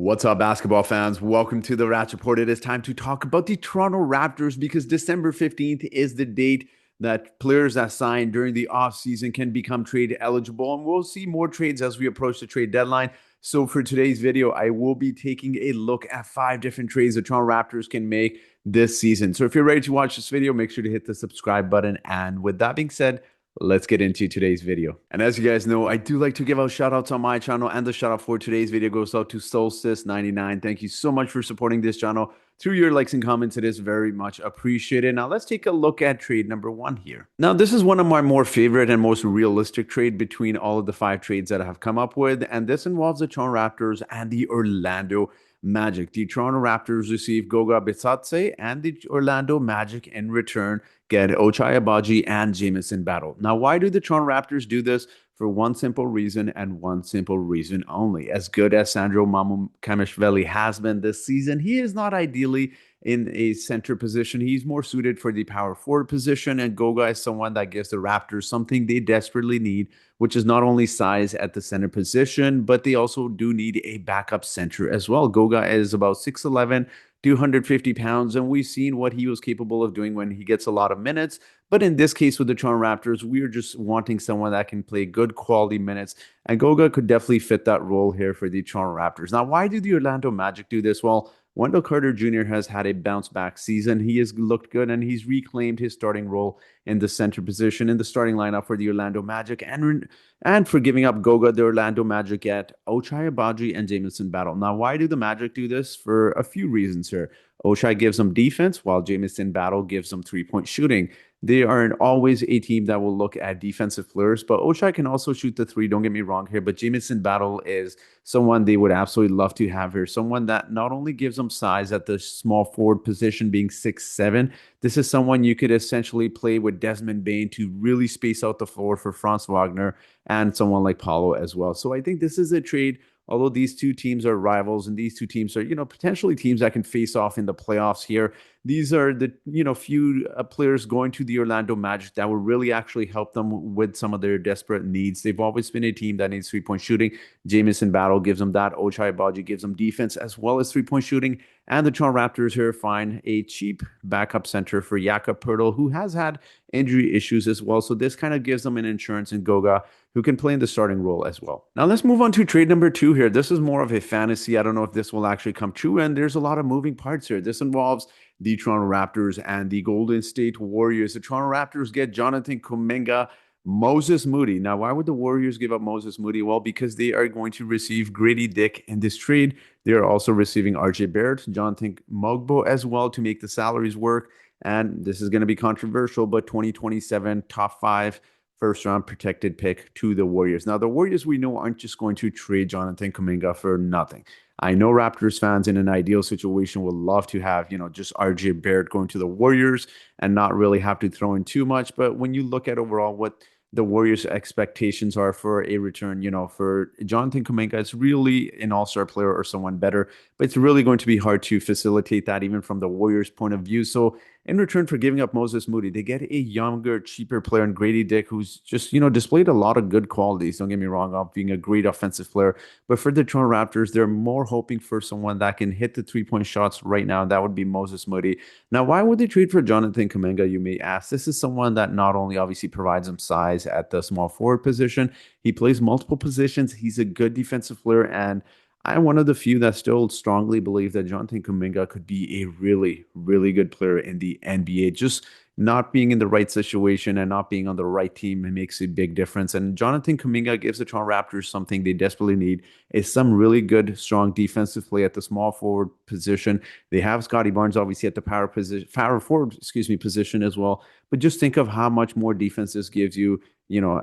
What's up, basketball fans? Welcome to the Ratch Report. It is time to talk about the Toronto Raptors because December 15th is the date that players that signed during the offseason can become trade eligible. And we'll see more trades as we approach the trade deadline. So for today's video, I will be taking a look at 5 different trades the Toronto Raptors can make this season. So if you're ready to watch this video, make sure to hit the subscribe button. And with that being said, let's get into today's video. And as you guys know, I do like to give out shout outs on my channel, and the shout out for today's video goes out to Solstice99. Thank you so much for supporting this channel. Through your likes and comments, it is very much appreciated. Now let's take a look at trade number 1 here. Now this is one of my more favorite and most realistic trade between all of the 5 trades that I have come up with, and this involves the Toronto Raptors and the Orlando Magic. The Toronto Raptors receive Goga Bitadze, and the Orlando Magic in return get Ochai Agbaji and Jamison Battle. Now, why do the Toronto Raptors do this? For one simple reason and one simple reason only. As good as Sandro Mamukamishvili has been this season, he is not ideally in a center position. He's more suited for the power forward position, and Goga is someone that gives the Raptors something they desperately need, which is not only size at the center position, but they also do need a backup center as well. Goga is about 6'11", 250 pounds, and we've seen what he was capable of doing when he gets a lot of minutes. But in this case with the Toronto Raptors, we're just wanting someone that can play good quality minutes, and Goga could definitely fit that role here for the Toronto Raptors. Now, why do the Orlando Magic do this? Well, Wendell Carter Jr. has had a bounce back season. He has looked good, and he's reclaimed his starting role in the center position in the starting lineup for the Orlando Magic. And for giving up Goga, the Orlando Magic get Ochai Agbaji and Jamison Battle. Now, why do the Magic do this? For a few reasons here. Ochai gives them defense, while Jamison Battle gives them three-point shooting. They are always a team that will look at defensive players, but Ochai can also shoot the three, don't get me wrong here, but Jamison Battle is someone they would absolutely love to have here. Someone that not only gives them size at the small forward position, being 6'7", this is someone you could essentially play with Desmond Bane to really space out the floor for Franz Wagner and someone like Paulo as well. So I think this is a trade. Although these two teams are rivals and these two teams are, potentially teams that can face off in the playoffs here, these are the, few players going to the Orlando Magic that will really actually help them with some of their desperate needs. They've always been a team that needs three-point shooting. Jamison Battle gives them that. Ochai Agbaji gives them defense as well as three-point shooting. And the Toronto Raptors here find a cheap backup center for Jakob Poeltl, who has had injury issues as well. So this kind of gives them an insurance in Goga, who can play in the starting role as well. Now let's move on to trade number 2 here. This is more of a fantasy. I don't know if this will actually come true, and there's a lot of moving parts here. This involves the Toronto Raptors and the Golden State Warriors. The Toronto Raptors get Jonathan Kuminga, Moses Moody. Now, why would the Warriors give up Moses Moody? Well, because they are going to receive Grady Dick in this trade. They are also receiving RJ Barrett, Jonathan Mogbo as well to make the salaries work. And this is going to be controversial, but 2027 top 5 first-round protected pick to the Warriors. Now, the Warriors, we know, aren't just going to trade Jonathan Kuminga for nothing. I know Raptors fans in an ideal situation would love to have, just RJ Barrett going to the Warriors and not really have to throw in too much. But when you look at overall what the Warriors' expectations are for a return, for Jonathan Kuminga, it's really an all-star player or someone better, but it's really going to be hard to facilitate that even from the Warriors' point of view. So in return for giving up Moses Moody, they get a younger, cheaper player in Grady Dick, who's just, displayed a lot of good qualities. Don't get me wrong, of being a great offensive player. But for the Toronto Raptors, they're more hoping for someone that can hit the three-point shots right now. That would be Moses Moody. Now, why would they trade for Jonathan Kuminga, you may ask? This is someone that not only obviously provides them size at the small forward position, he plays multiple positions. He's a good defensive player, and I'm one of the few that still strongly believe that Jonathan Kuminga could be a really, really good player in the NBA. Just not being in the right situation and not being on the right team makes a big difference. And Jonathan Kuminga gives the Toronto Raptors something they desperately need, is some really good, strong defensive play at the small forward position. They have Scotty Barnes obviously at the power forward, position as well. But just think of how much more defense this gives you,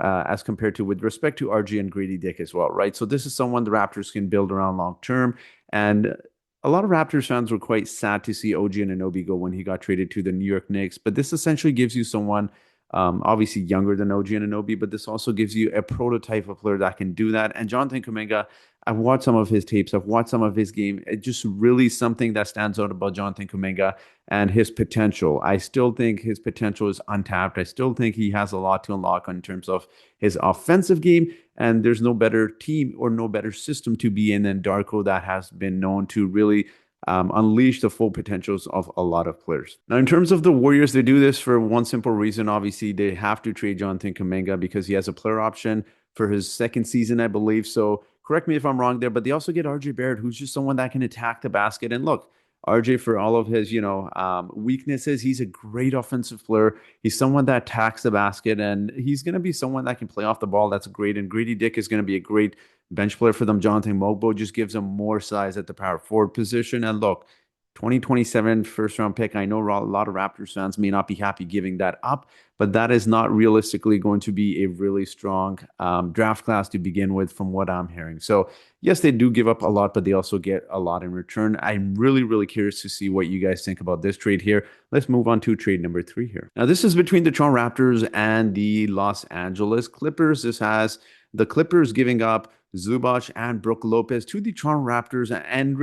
as compared to with respect to RG and Grady Dick as well, right? So this is someone the Raptors can build around long term. And a lot of Raptors fans were quite sad to see OG Anunoby go when he got traded to the New York Knicks. But this essentially gives you someone obviously younger than OG Anunoby, but this also gives you a prototype of player that can do that. And Jonathan Kuminga, I've watched some of his tapes. I've watched some of his game. It's just really something that stands out about Jonathan Kuminga and his potential. I still think his potential is untapped. I still think he has a lot to unlock in terms of his offensive game. And there's no better team or no better system to be in than Darko that has been known to really unleash the full potentials of a lot of players. Now, in terms of the Warriors, they do this for one simple reason. Obviously, they have to trade Jonathan Kuminga because he has a player option for his second season, I believe. So correct me if I'm wrong there, but they also get RJ Barrett, who's just someone that can attack the basket. And look, RJ, for all of his, weaknesses, he's a great offensive player. He's someone that attacks the basket, and he's going to be someone that can play off the ball. That's great. And Grady Dick is going to be a great bench player for them. Jonathan Mogbo just gives them more size at the power forward position. And look, 2027 first round pick. I know a lot of Raptors fans may not be happy giving that up, but that is not realistically going to be a really strong draft class to begin with, from what I'm hearing. So, yes, they do give up a lot, but they also get a lot in return. I'm really, really curious to see what you guys think about this trade here. Let's move on to trade number 3 here. Now, this is between the Toronto Raptors and the Los Angeles Clippers. This has the Clippers giving up Zubac and Brook Lopez to the Toronto Raptors, and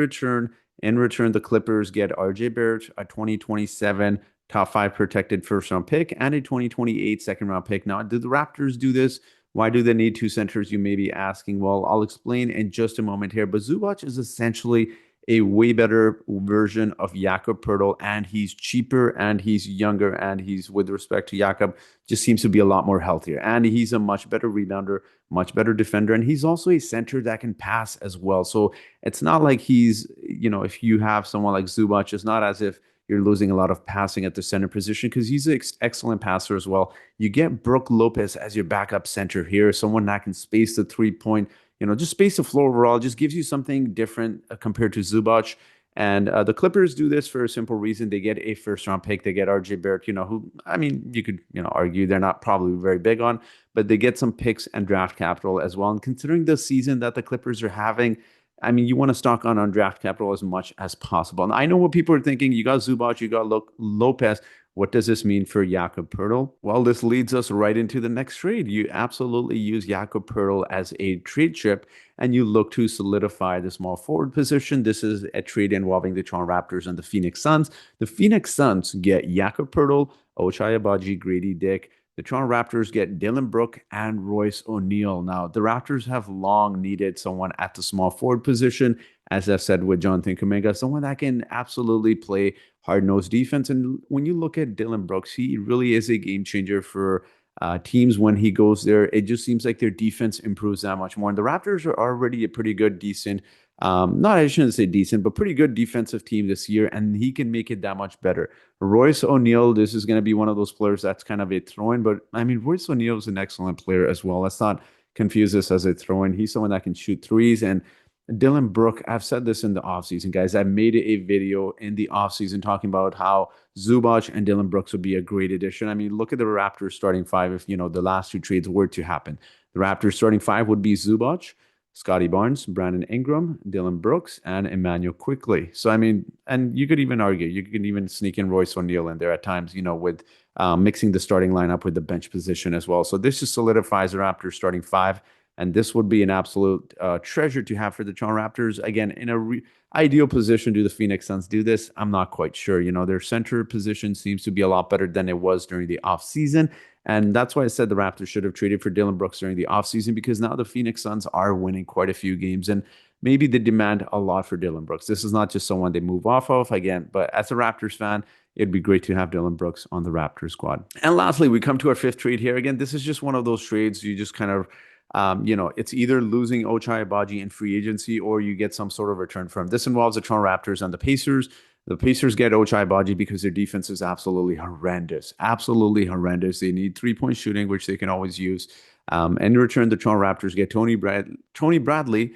in return, the Clippers get RJ Barrett, a 2027 top 5 protected first round pick, and a 2028 second round pick. Now, do the Raptors do this? Why do they need two centers? You may be asking. Well, I'll explain in just a moment here. But Zubac is essentially a way better version of Jakob Poeltl, and he's cheaper, and he's younger, and he's, with respect to Jakob, just seems to be a lot more healthier. And he's a much better rebounder, much better defender, and he's also a center that can pass as well. So it's not like he's, if you have someone like Zubac, it's not as if you're losing a lot of passing at the center position, because he's an excellent passer as well. You get Brook Lopez as your backup center here, someone that can space the 3 point, just space the floor overall, just gives you something different compared to Zubac. And the Clippers do this for a simple reason. They get a first round pick. They get RJ Barrett, who, I mean, you could, argue they're not probably very big on, but they get some picks and draft capital as well. And considering the season that the Clippers are having, I mean, you want to stock on draft capital as much as possible. And I know what people are thinking. You got Zubac, you got Lopez. What does this mean for Jakob Poeltl? Well, this leads us right into the next trade. You absolutely use Jakob Poeltl as a trade chip, and you look to solidify the small forward position. This is a trade involving the Toronto Raptors and the Phoenix Suns. The Phoenix Suns get Jakob Poeltl, Ochai Agbaji, Grady Dick. The Toronto Raptors get Dylan Brooke and Royce O'Neal. Now, the Raptors have long needed someone at the small forward position, as I've said with Jonathan Kuminga, someone that can absolutely play hard-nosed defense. And when you look at Dylan Brooks, he really is a game changer for teams when he goes there. It just seems like their defense improves that much more. And the Raptors are already a pretty good, decent, not, I shouldn't say decent, but pretty good defensive team this year, and he can make it that much better. Royce O'Neal, this is going to be one of those players that's kind of a throw-in, but I mean, Royce O'Neal is an excellent player as well. Let's not confuse this as a throw-in. He's someone that can shoot threes. And Dylan Brooke, I've said this in the offseason, guys. I made a video in the offseason talking about how Zubac and Dylan Brooks would be a great addition. I mean, look at the Raptors starting 5 if, the last 2 trades were to happen. The Raptors starting 5 would be Zubac, Scotty Barnes, Brandon Ingram, Dylan Brooks, and Emmanuel Quickly. So, I mean, and you could even argue, you could even sneak in Royce O'Neal in there at times, with mixing the starting lineup with the bench position as well. So this just solidifies the Raptors starting 5. And this would be an absolute treasure to have for the Toronto Raptors. Again, in a ideal position, do the Phoenix Suns do this? I'm not quite sure. Their center position seems to be a lot better than it was during the offseason. And that's why I said the Raptors should have traded for Dylan Brooks during the offseason, because now the Phoenix Suns are winning quite a few games. And maybe they demand a lot for Dylan Brooks. This is not just someone they move off of, again, but as a Raptors fan, it'd be great to have Dylan Brooks on the Raptors squad. And lastly, we come to our 5th trade here. Again, this is just one of those trades you just kind of it's either losing Ochai Agbaji in free agency or you get some sort of return from him. This involves the Toronto Raptors and the Pacers. The Pacers get Ochai Agbaji because their defense is absolutely horrendous. Absolutely horrendous. They need 3-point shooting, which they can always use. In return, the Toronto Raptors get Tony Bradley,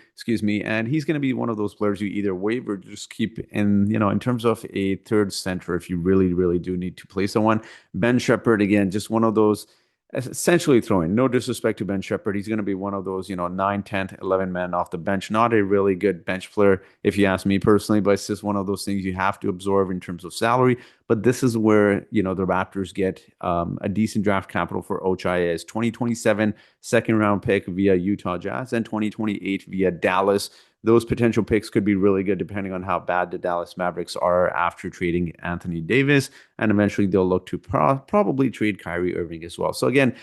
and he's going to be one of those players you either waive or just keep in terms of a third center if you really, really do need to play someone. Ben Shepherd, again, just one of those essentially throwing. No disrespect to Ben Shepherd. He's going to be one of those, 9, 10, 11 men off the bench. Not a really good bench player, if you ask me personally, but it's just one of those things you have to absorb in terms of salary. But this is where, the Raptors get a decent draft capital for Ochai is 2027 second round pick via Utah Jazz and 2028 via Dallas. Those potential picks could be really good depending on how bad the Dallas Mavericks are after trading Anthony Davis. And eventually they'll look to probably trade Kyrie Irving as well. So again,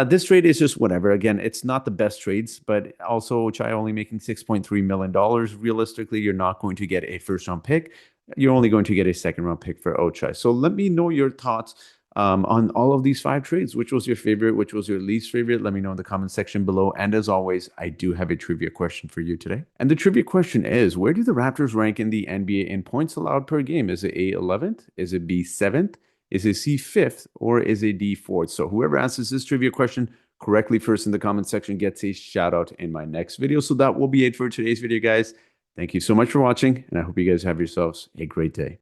this trade is just whatever. Again, it's not the best trades, but also Ochai only making $6.3 million. Realistically, you're not going to get a first round pick. You're only going to get a second round pick for Ochai. So let me know your thoughts on all of these 5 trades. Which was your favorite? Which was your least favorite? Let me know in the comment section below. And as always, I do have a trivia question for you today. And the trivia question is, where do the Raptors rank in the NBA in points allowed per game? Is it A, 11th? Is it B, 7th? Is it C, 5th? Or is it D, 4th? So whoever answers this trivia question correctly first in the comment section gets a shout out in my next video. So that will be it for today's video, guys. Thank you so much for watching, and I hope you guys have yourselves a great day.